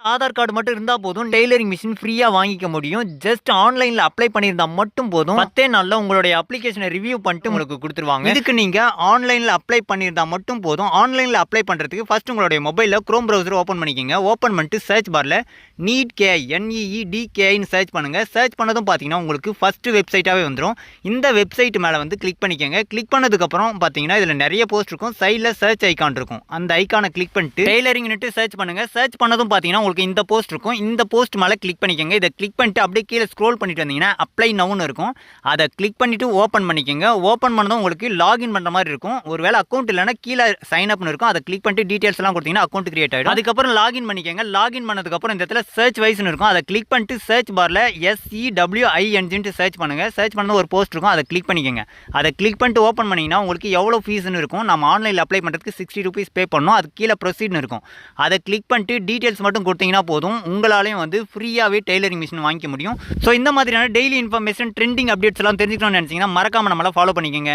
Aadhaar card மட்டும் இருந்தா போதும் டெய்லரிங் மிஷின் ஃப்ரீயா வாங்கிக்க முடியும். ஜஸ்ட் ஆன்லைன்ல அப்ளை பண்ணியிருந்தா மட்டும் போதும். 10 நாள்ல உங்களுடைய அப்ளிகேஷனை ரிவ்யூ பண்ணிட்டு உங்களுக்கு குடுத்துருவாங்க. இதுக்கு நீங்க ஆன்லைன்ல அப்ளை பண்ணியிருந்தா மட்டும் போதும். ஆன்லைன்ல அப்ளை பண்றதுக்கு ஃபர்ஸ்ட் உங்களுடைய மொபைல்ல குரோம் பிரவுசர் ஓபன் பண்ணிக்கங்க. ஓபன் பண்ணிட்டு சர்ச் பார்ல நீட் கே NEEDKIன்னு சர்ச் பண்ணுங்க. சர்ச் பண்ணதும் பாத்தீங்கன்னா உங்களுக்கு ஃபர்ஸ்ட் வெப்சைட்டாவே வந்துரும். இந்த வெப்சைட் மேல வந்து கிளிக் பண்ணிக்கங்க. கிளிக் பண்ணதுக்கு அப்புறம் பாத்தீங்கன்னா இதுல நிறைய போஸ்ட் இருக்கும். சைடுல சர்ச் ஐகான் இருக்கும். அந்த ஐகானை கிளிக் பண்ணிட்டு டெய்லரிங்னு சர்ச் பண்ணுங்க. சர்ச் பண்ணதும் பாத்தீங்கன்னா உங்களுக்கு இந்த போஸ்ட் இருக்கும். இந்த போஸ்ட் மேல கிளிக் பண்ணிக்கங்க. இதை கிளிக் பண்ணிட்டு அப்படியே கீழே ஸ்க்ரோல் பண்ணிட்டு வந்தீங்கன்னா அப்ளை நவுன்னு இருக்கும். அதை கிளிக் பண்ணிட்டு ஓப்பன் பண்ணிக்கங்க. ஓப்பன் பண்ணதும் உங்களுக்கு லாகின் பண்ற மாதிரி இருக்கும். ஒருவேளை அக்கௌண்ட் இல்லைன்னா கீழே சைன் அப்னு இருக்கும். அதை கிளிக் பண்ணிட்டு டீடைல்ஸ் எல்லாம் கொடுத்தீங்கன்னா அக்கௌண்ட் கிரியேட் ஆயிடும். அதுக்கப்புறம் லாகின் பண்ணிக்கங்க. லாகின் பண்ணதுக்கு அப்புறம் இந்த இடத்துல சர்ச் வைஸ்னு இருக்கும். அதை கிளிக் பண்ணிட்டு சர்ச் பார்ல SEWING சர்ச் பண்ணுங்க. சர்ச் பண்ணது ஒரு போஸ்ட் இருக்கும். அதை கிளிக் பண்ணிக்கங்க. அதை கிளிக் பண்ணிட்டு ஓப்பன் பண்ணீங்கன்னா உங்களுக்கு எவ்வளவு ஃபீஸ்னு இருக்கும். நம்ம ஆன்லைன்ல அப்ளை பண்றதுக்கு 60 ரூபீஸ் பே பண்ணணும். அது கீழே ப்ரொசீட்னு இருக்கும். அதை கிளிக் பண்ணிட்டு டீடைல்ஸ் மட்டும் கொடுத்தீங்கன்னா போதும். உங்களாலையும் வந்து ஃப்ரீயாவே டெய்லரிங் மிஷின் வாங்கிக்க முடியும். ஸோ இந்த மாதிரியான டெய்லி இன்ஃபர்மேஷன் ட்ரெண்டிங் அப்டேட்ஸ் எல்லாம் தெரிஞ்சுக்கணும்னு நினைச்சீங்கன்னா மறக்காம நம்மள ஃபாலோ பண்ணிக்கங்க.